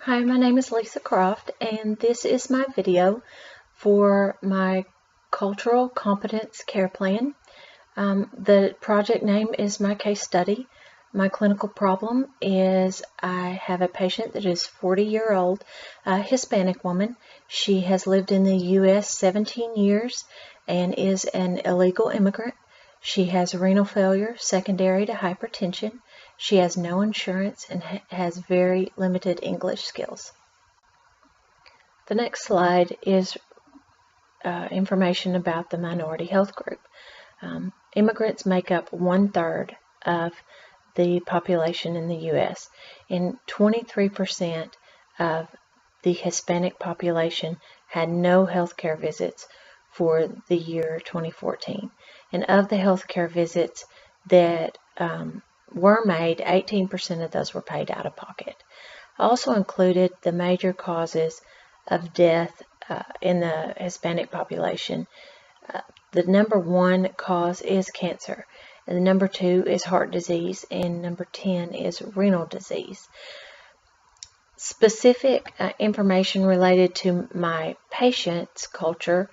Hi, my name is Lisa Croft, and this is my video for my Cultural Competence Care Plan. The project name is my case study. My clinical problem is I have a patient that is 40-year-old, a Hispanic woman. She has lived in the U.S. 17 years and is an illegal immigrant. She has renal failure secondary to hypertension. She has no insurance and has very limited English skills. The next slide is information about the minority health group. Immigrants make up 1/3 of the population in the U.S. and 23% of the Hispanic population had no healthcare visits for the year 2014. And of the healthcare visits that were made, 18% of those were paid out of pocket. I also included the major causes of death in the Hispanic population. The number 1 cause is cancer, and the number 2 is heart disease, and number 10 is renal disease. Specific information related to my patient's culture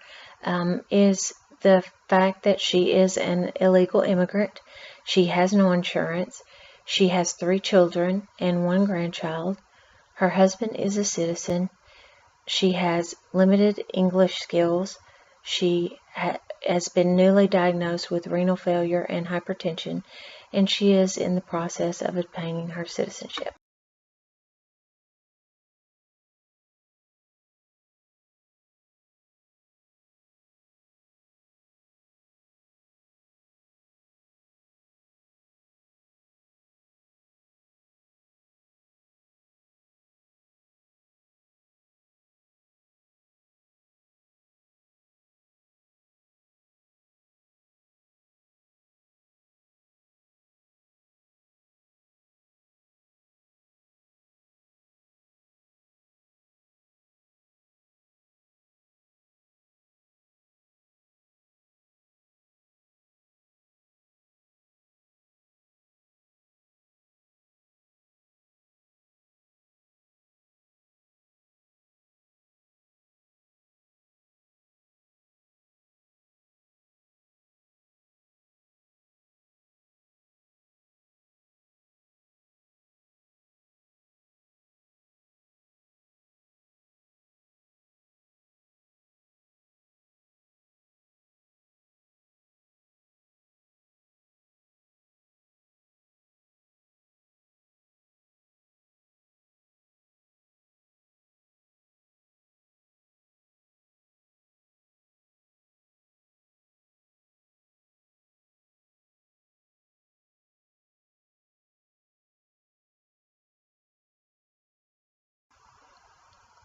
is the fact that she is an illegal immigrant. She has no insurance. She has 3 children and 1 grandchild. Her husband is a citizen. She has limited English skills. She has been newly diagnosed with renal failure and hypertension, and she is in the process of obtaining her citizenship.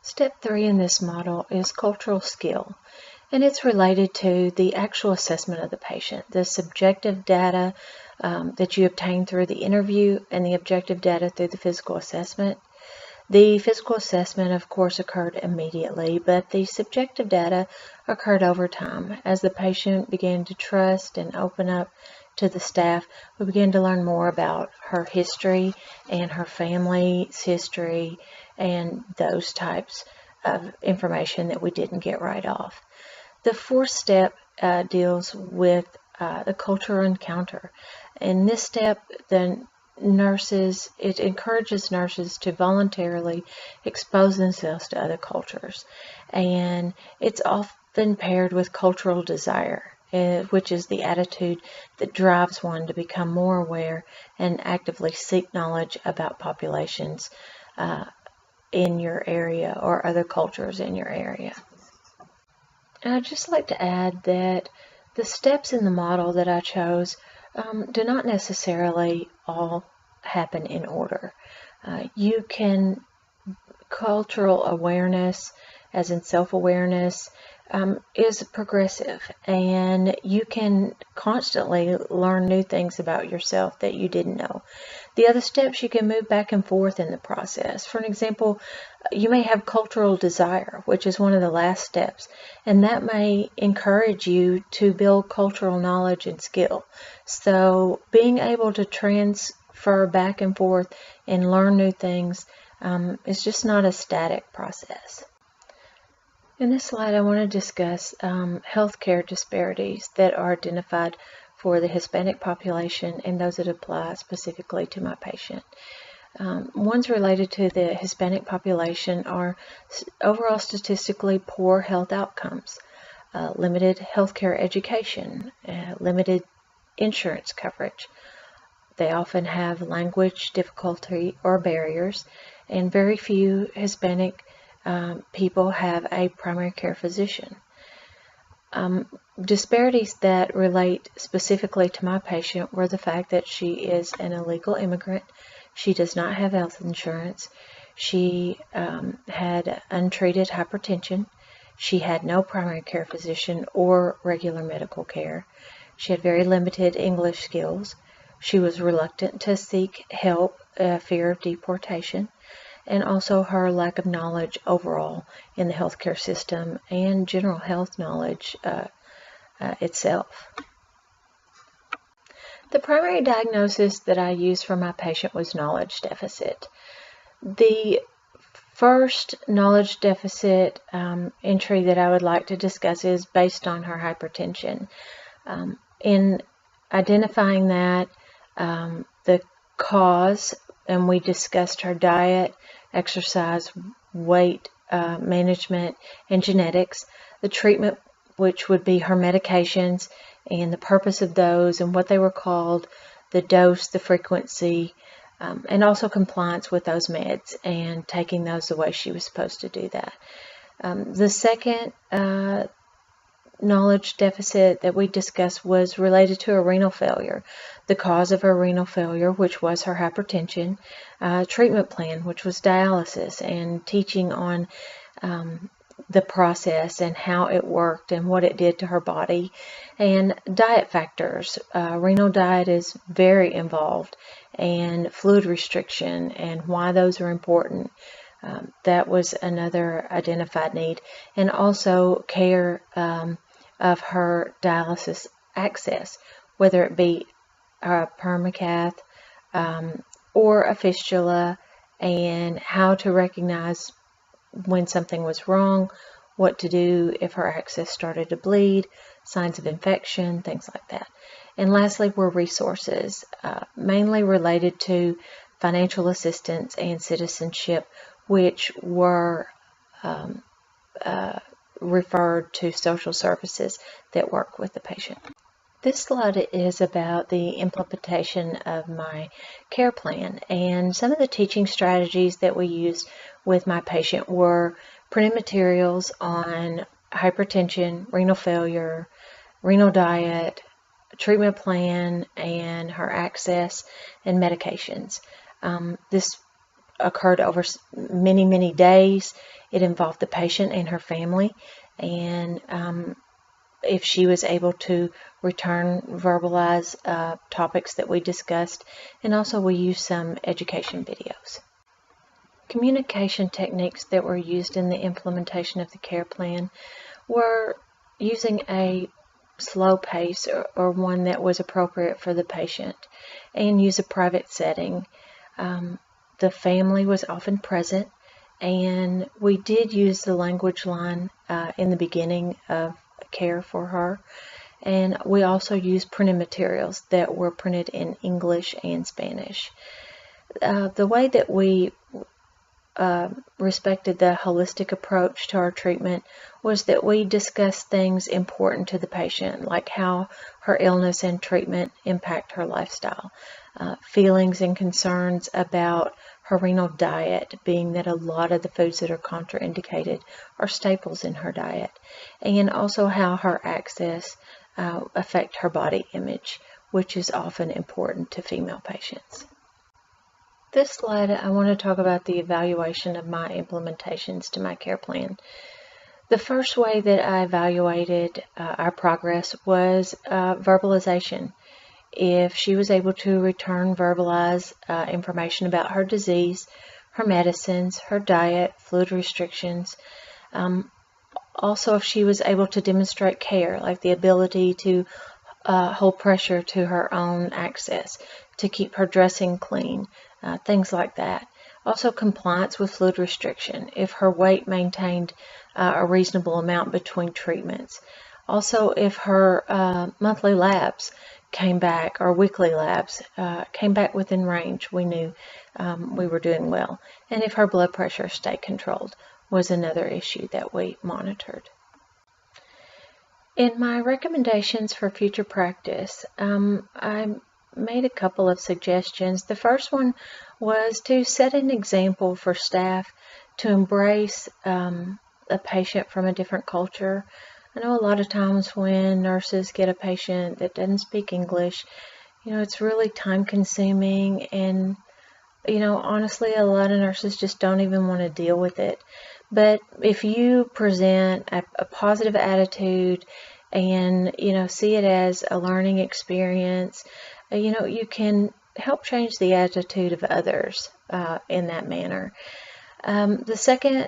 Step 3 in this model is cultural skill, and it's related to the actual assessment of the patient, the subjective data that you obtain through the interview and the objective data through the physical assessment. The physical assessment, of course, occurred immediately, but the subjective data occurred over time. As the patient began to trust and open up to the staff, we began to learn more about her history and her family's history and those types of information that we didn't get right off. The 4th step deals with the cultural encounter. In this step, it encourages nurses to voluntarily expose themselves to other cultures, and it's often paired with cultural desire, which is the attitude that drives one to become more aware and actively seek knowledge about populations in your area or other cultures in your area. And I'd just like to add that the steps in the model that I chose do not necessarily all happen in order. Cultural awareness, as in self-awareness, is progressive, and you can constantly learn new things about yourself that you didn't know. The other steps, you can move back and forth in the process. For an example, you may have cultural desire, which is one of the last steps, and that may encourage you to build cultural knowledge and skill. So being able to transfer back and forth and learn new things It's just not a static process. In this slide, I want to discuss healthcare disparities that are identified for the Hispanic population and those that apply specifically to my patient. Ones related to the Hispanic population are overall statistically poor health outcomes, limited healthcare education, limited insurance coverage. They often have language difficulty or barriers, and very few Hispanic people have a primary care physician. Disparities that relate specifically to my patient were the fact that she is an illegal immigrant, she does not have health insurance, she had untreated hypertension, she had no primary care physician or regular medical care, she had very limited English skills, she was reluctant to seek help, fear of deportation, and also her lack of knowledge overall in the healthcare system and general health knowledge itself. The primary diagnosis that I used for my patient was knowledge deficit. The first knowledge deficit entry that I would like to discuss is based on her hypertension. In identifying that, the cause, and we discussed her diet, exercise, weight management, and genetics, the treatment, which would be her medications and the purpose of those and what they were called, the dose, the frequency, and also compliance with those meds and taking those the way she was supposed to do that. The second knowledge deficit that we discussed was related to her renal failure, the cause of her renal failure, which was her hypertension, treatment plan, which was dialysis, and teaching on the process and how it worked and what it did to her body, and diet factors. Renal diet is very involved, and fluid restriction and why those are important. That was another identified need, and also care of her dialysis access, whether it be a permacath or a fistula, and how to recognize when something was wrong, what to do if her access started to bleed, signs of infection, things like that. And lastly were resources, mainly related to financial assistance and citizenship, which were referred to social services that work with the patient. This slide is about the implementation of my care plan, and some of the teaching strategies that we used with my patient were printed materials on hypertension, renal failure, renal diet, treatment plan, and her access and medications. This occurred over many days. It involved the patient and her family, and if she was able to verbalize topics that we discussed, and also we used some education videos. Communication techniques that were used in the implementation of the care plan were using a slow pace or one that was appropriate for the patient, and use a private setting. The family was often present, and we did use the language line in the beginning of care for her, and we also used printed materials that were printed in English and Spanish. The way that we respected the holistic approach to our treatment was that we discussed things important to the patient, like how her illness and treatment impact her lifestyle, feelings and concerns about her renal diet, being that a lot of the foods that are contraindicated are staples in her diet, and also how her access affect her body image, which is often important to female patients. This slide, I want to talk about the evaluation of my implementations to my care plan. The first way that I evaluated our progress was verbalization. If she was able to verbalize information about her disease, her medicines, her diet, fluid restrictions. Also, if she was able to demonstrate care, like the ability to hold pressure to her own access, to keep her dressing clean, things like that. Also, compliance with fluid restriction, if her weight maintained a reasonable amount between treatments. Also, if her monthly labs came back, or weekly labs came back within range, we knew we were doing well. And if her blood pressure stayed controlled was another issue that we monitored. In my recommendations for future practice, I made a couple of suggestions. The first one was to set an example for staff to embrace a patient from a different culture. I know a lot of times when nurses get a patient that doesn't speak English, it's really time consuming, and honestly, a lot of nurses just don't even want to deal with it. But if you present a positive attitude and, see it as a learning experience, you can help change the attitude of others in that manner. The second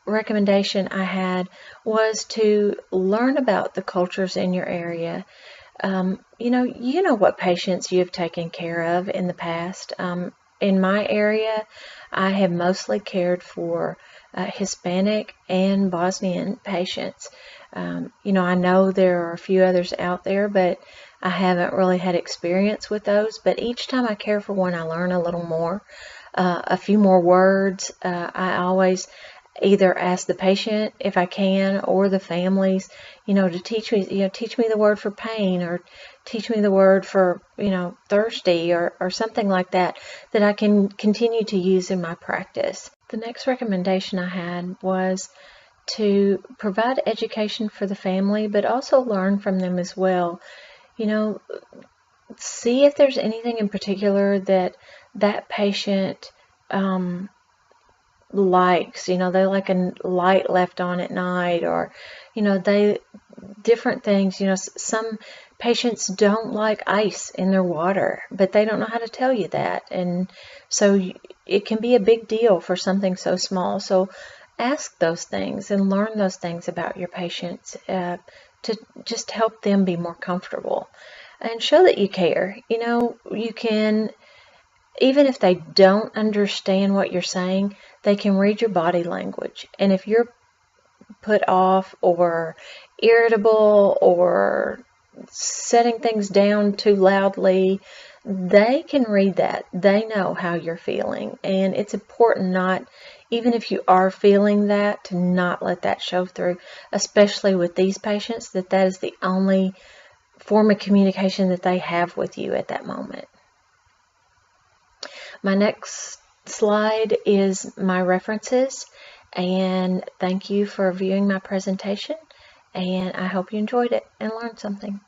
recommendation I had was to learn about the cultures in your area. You know what patients you've taken care of in the past. In my area, I have mostly cared for Hispanic and Bosnian patients. I know there are a few others out there, but I haven't really had experience with those. But each time I care for one, I learn a little more, a few more words. I always either ask the patient if I can, or the families, to teach me the word for pain, or teach me the word for, thirsty, or something like that I can continue to use in my practice. The next recommendation I had was to provide education for the family, but also learn from them as well. See if there's anything in particular that patient likes. They like a light left on at night, or different things. Some patients don't like ice in their water, but they don't know how to tell you that, and so it can be a big deal for something so small. So ask those things and learn those things about your patients to just help them be more comfortable, and show that you care. You can, even if they don't understand what you're saying, they can read your body language. And if you're put off or irritable or setting things down too loudly, they can read that. They know how you're feeling. And it's important not, even if you are feeling that, to not let that show through, especially with these patients, that is the only form of communication that they have with you at that moment. My next slide is my references, and thank you for viewing my presentation, and I hope you enjoyed it and learned something.